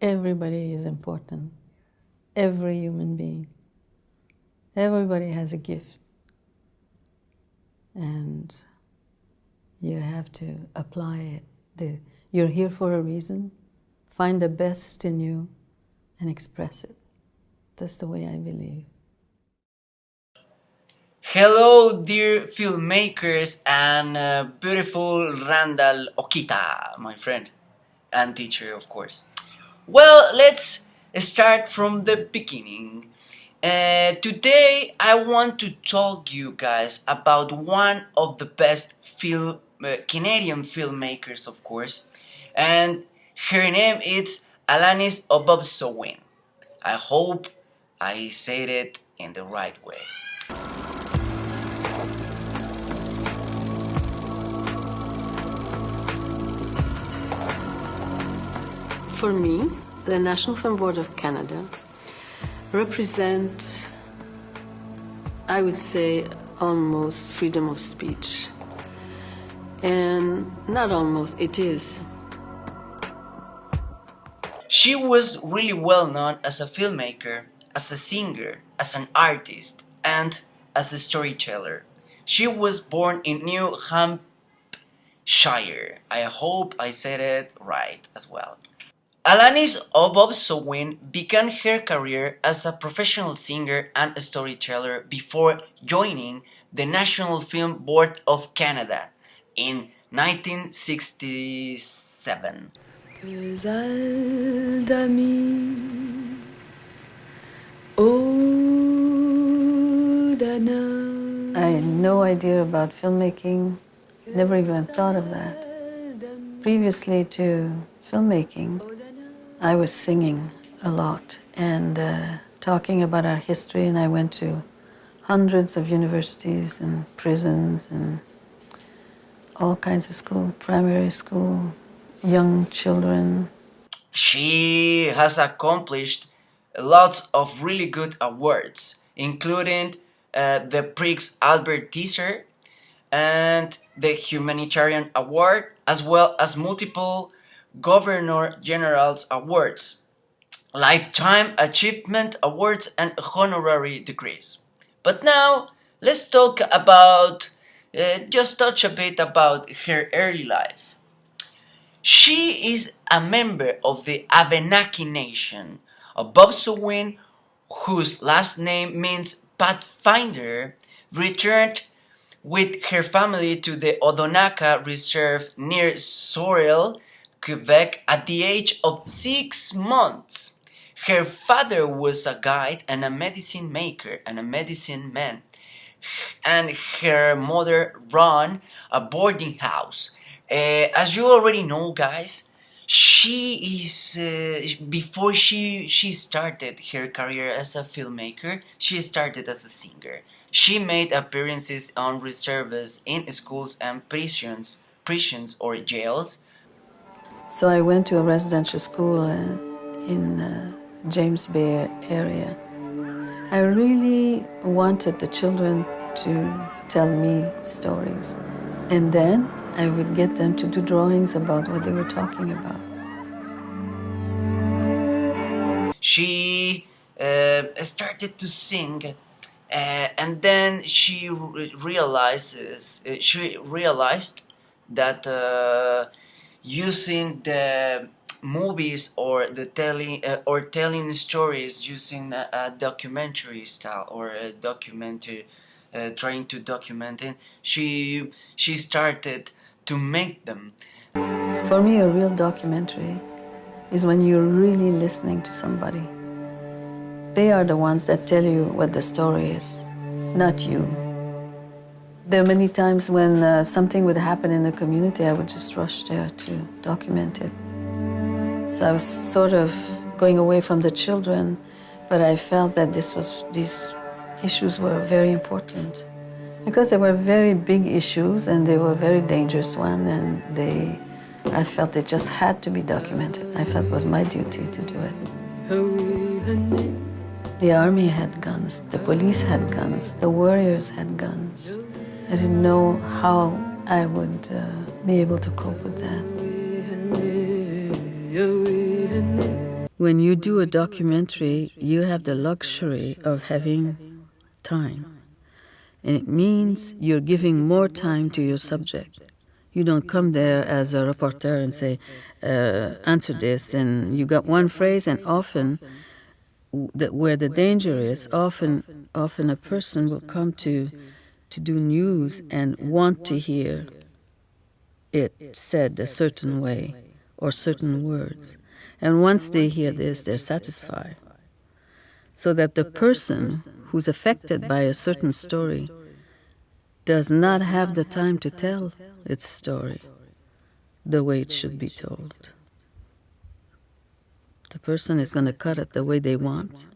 Everybody is important. Every human being. Everybody has a gift. And you have to apply it. You're here for a reason. Find the best in you and express it. That's the way I believe. Hello, dear filmmakers and beautiful Randall Okita, my friend and teacher, of course. Well, let's start from the beginning. Today, I want to talk you guys about one of the best Canadian filmmakers, of course, and her name is Alanis Obomsawin. I hope I said it in the right way. For me, the National Film Board of Canada represent, I would say, almost freedom of speech. And not almost, it is. She was really well known as a filmmaker, as a singer, as an artist, and as a storyteller. She was born in New Hampshire. I hope I said it right as well. Alanis Obomsawin began her career as a professional singer and storyteller before joining the National Film Board of Canada in 1967. I had no idea about filmmaking, never even thought of that. Previously to filmmaking, I was singing a lot and talking about our history, and I went to hundreds of universities and prisons and all kinds of school, primary school, young children. She has accomplished lots of really good awards, including the Prix Albert Teaser and the Humanitarian Award, as well as multiple Governor General's Awards, Lifetime Achievement Awards, and honorary degrees. But now, let's talk about, just touch a bit about her early life. She is a member of the Abenaki Nation, a Obomsawin, whose last name means pathfinder, returned with her family to the Odonaka Reserve near Sorel, Quebec at the age of 6 months. Her father was a guide and a medicine maker and a medicine man, and her mother ran a boarding house. As you already know, guys, she is before she started her career as a filmmaker, she started as a singer. She made appearances on reserves in schools and prisons or jails. So I went to a residential school in James Bay area. I really wanted the children to tell me stories. And then I would get them to do drawings about what they were talking about. She started to sing, and then she realized that using the movies or the telling stories using a documentary style or a documentary, trying to document it, she started to make them. For me, a real documentary is when you're really listening to somebody. They are the ones that tell you what the story is, not you. There are many times when something would happen in the community, I would just rush there to document it. So I was sort of going away from the children, but I felt that these issues were very important because they were very big issues and they were very dangerous ones, and I felt they just had to be documented. I felt it was my duty to do it. The army had guns, the police had guns, the warriors had guns. I didn't know how I would be able to cope with that. When you do a documentary, you have the luxury of having time. And it means you're giving more time to your subject. You don't come there as a reporter and say, answer this, and you got one phrase, and often, where the danger is, often a person will come to do news and want to hear it said a certain way or certain words. And once they hear this, they're satisfied. So that the person who's affected by a certain story does not have the time to tell its story the way it should be told. The person is going to cut it the way they want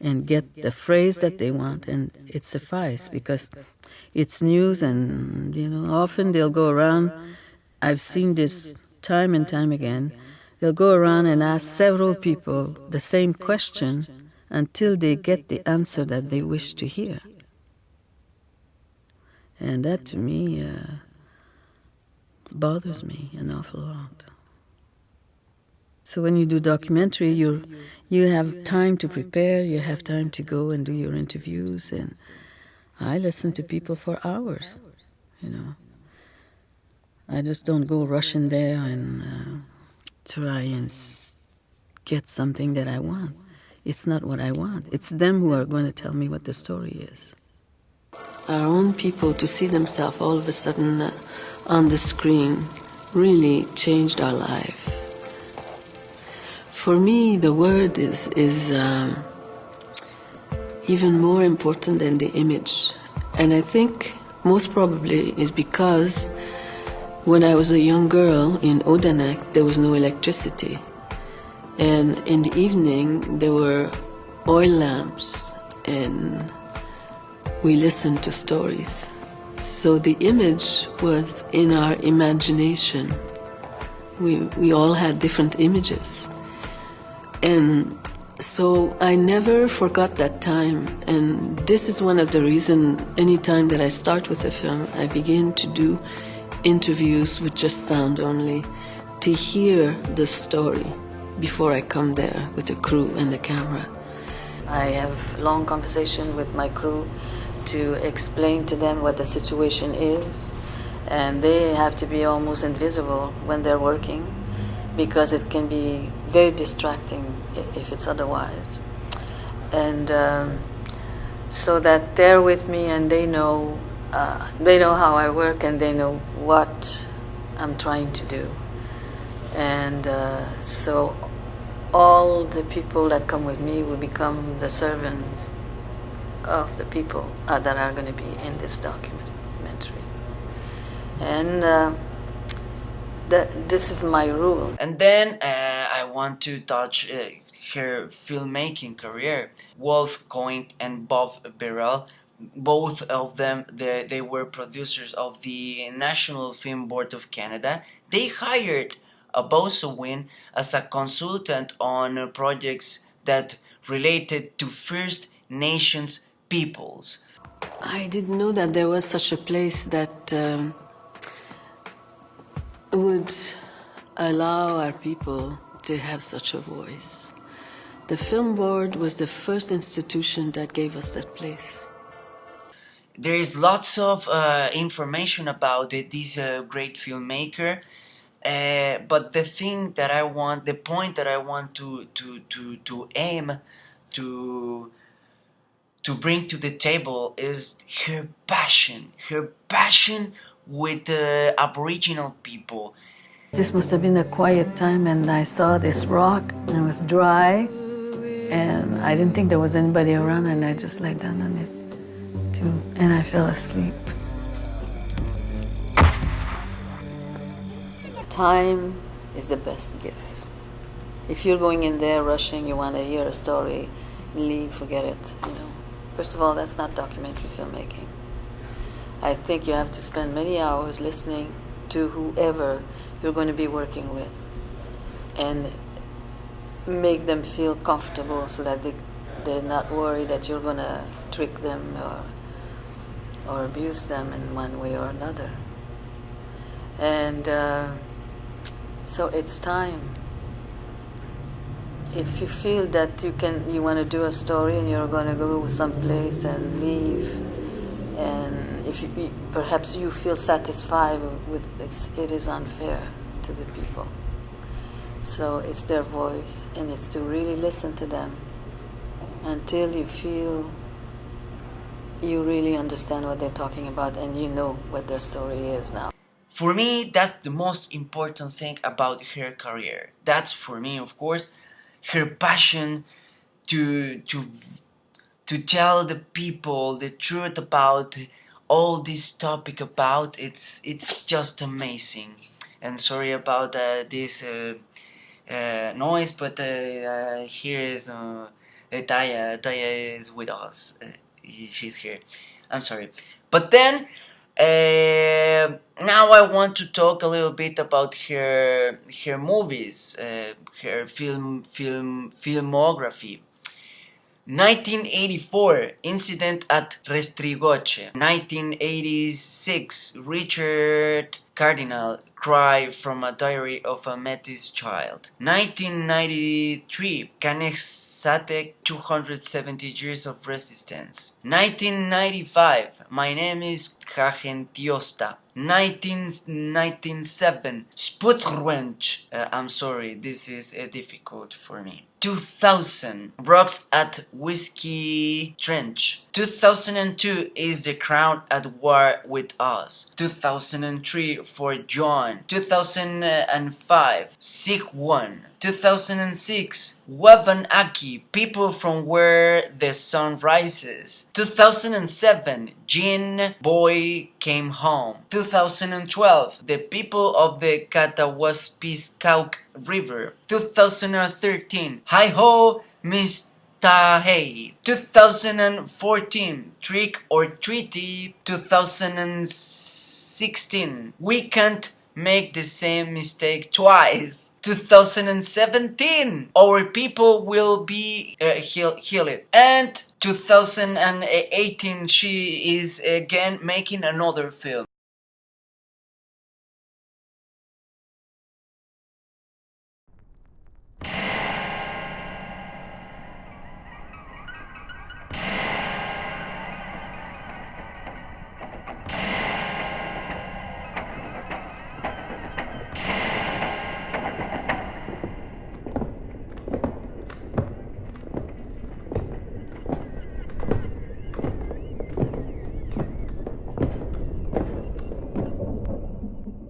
and get the phrase that they want, and it suffices because it's news. And often they'll go around. I've seen this time and time again. They'll go around and ask several people the same question until they get the answer that they wish to hear. And that, to me, bothers me an awful lot. So when you do documentary, you have time to prepare, you have time to go and do your interviews, and I listen to people for hours, I just don't go rushing there and try and get something that I want. It's not what I want. It's them who are going to tell me what the story is. Our own people, to see themselves all of a sudden on the screen, really changed our life. For me, the word is even more important than the image. And I think most probably is because when I was a young girl in Odanak, there was no electricity. And in the evening, there were oil lamps, and we listened to stories. So the image was in our imagination. We all had different images. And so I never forgot that time. And this is one of the reasons, any time that I start with a film, I begin to do interviews with just sound only, to hear the story before I come there with the crew and the camera. I have long conversation with my crew to explain to them what the situation is, and they have to be almost invisible when they're working because it can be very distracting if it's otherwise. And so that they're with me and they know how I work and they know what I'm trying to do. And so all the people that come with me will become the servants of the people that are going to be in this documentary. And this is my rule. And then I want to touch her filmmaking career. Wolf Coyne and Bob Birrell, both of them, they were producers of the National Film Board of Canada. They hired Obomsawin as a consultant on projects that related to First Nations peoples. I didn't know that there was such a place that would allow our people to have such a voice. The Film Board was the first institution that gave us that place. There is lots of information about this great filmmaker, but the point that I want to aim to bring to the table is her passion with the Aboriginal people. This must have been a quiet time, and I saw this rock, and it was dry, and I didn't think there was anybody around, and I just lay down on it too, and I fell asleep. Time is the best gift. If you're going in there rushing, you want to hear a story, leave, forget it, First of all, that's not documentary filmmaking. I think you have to spend many hours listening to whoever you're going to be working with and make them feel comfortable so that they're not worried that you're going to trick them or abuse them in one way or another. And so it's time. if you feel that you want to do a story and you're going to go someplace and leave, and if perhaps you feel satisfied with it is unfair to the people. So it's their voice, and it's to really listen to them until you feel you really understand what they're talking about and you know what their story is now. For me, that's the most important thing about her career. That's for me, of course, her passion to tell the people the truth about all this topic about it's just amazing. And sorry about this noise, but here is Taya is with us. She's here. I'm sorry, but then now I want to talk a little bit about her movies, her filmography. 1984, Incident at Restrigoche. 1986, Richard Cardinal, Cry from a Diary of a Metis Child. 1993, Canexate, 270 Years of Resistance. 1995, My Name is Jagentiosta. 1997, Sputruench. I'm sorry, this is difficult for me. 2000, Rocks at Whiskey Trench. 2002 is The Crown at War with Us. 2003 for John. 2005, Sick One. 2006, Waban Aki, People from Where the Sun Rises. 2007, Jin Boy Came Home. 2012, The People of the Katawaspiskauk River. 2013, Hi Ho Miss Tahei. 2014, Trick or Treaty. 2016, We Can't Make the Same Mistake Twice. 2017, Our People Will Be Healed. And 2018, she is again making another film.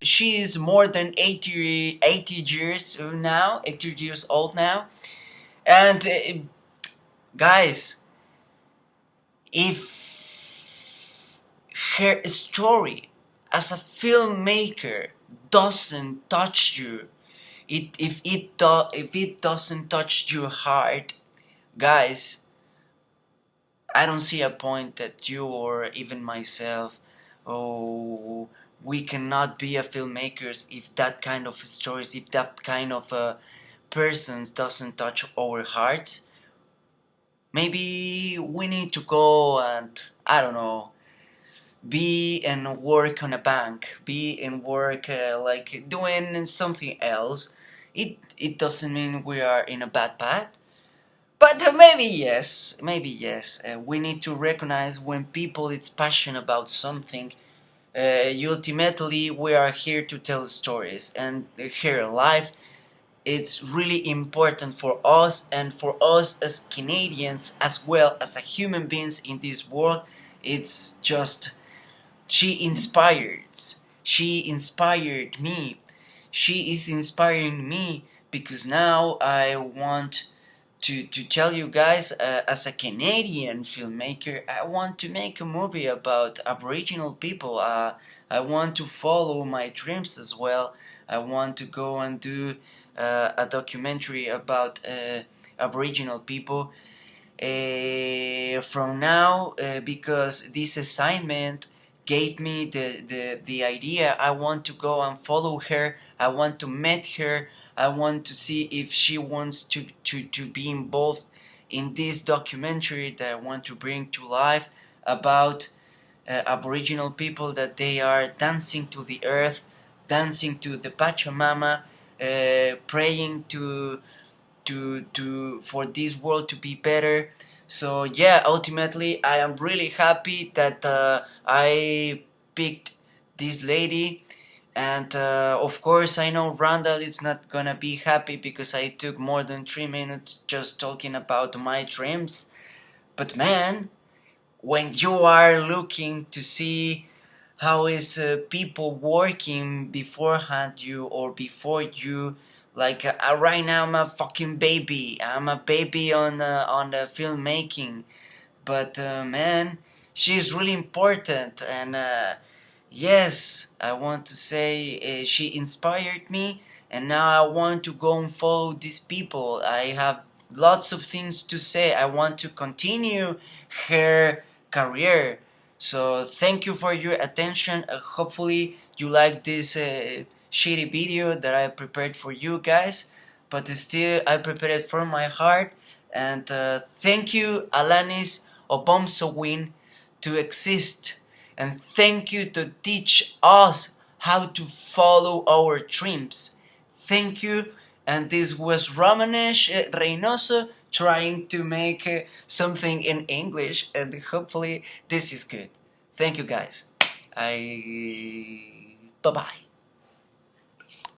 She is more than 80 years now, 80 years old now. And guys, if her story as a filmmaker doesn't touch you, if it doesn't touch your heart, guys, I don't see a point that you or even myself, oh, we cannot be a filmmakers if that kind of stories, if that kind of person doesn't touch our hearts. Maybe we need to go and, I don't know, be and work on a bank, be and work like doing something else. It doesn't mean we are in a bad path. But maybe yes, we need to recognize when people is passionate about something. Ultimately, we are here to tell stories, and here life, it's really important for us, and for us as Canadians as well as a human beings in this world. It's just she inspired me. She is inspiring me because now I want to tell you guys, as a Canadian filmmaker, I want to make a movie about Aboriginal people. I want to follow my dreams as well. I want to go and do a documentary about Aboriginal people from now, because this assignment gave me the idea. I want to go and follow her. I want to meet her. I want to see if she wants to be involved in this documentary that I want to bring to life about Aboriginal people, that they are dancing to the earth, dancing to the Pachamama, praying to to for this world to be better. So yeah, ultimately I am really happy that I picked this lady. And of course I know Randall is not gonna be happy because I took more than 3 minutes just talking about my dreams. But man, when you are looking to see how is people working beforehand you or before you, like right now I'm a baby on the filmmaking. But man, she's really important. And yes, I want to say she inspired me, and now I want to go and follow these people. I have lots of things to say. I want to continue her career. So thank you for your attention. Hopefully you like this shitty video that I prepared for you guys, but still I prepared it from my heart. And thank you, Alanis, Obomsawin, to exist. And thank you to teach us how to follow our dreams. Thank you. And this was Romanesh Reynoso trying to make something in English, and hopefully this is good. Thank you guys. Bye bye.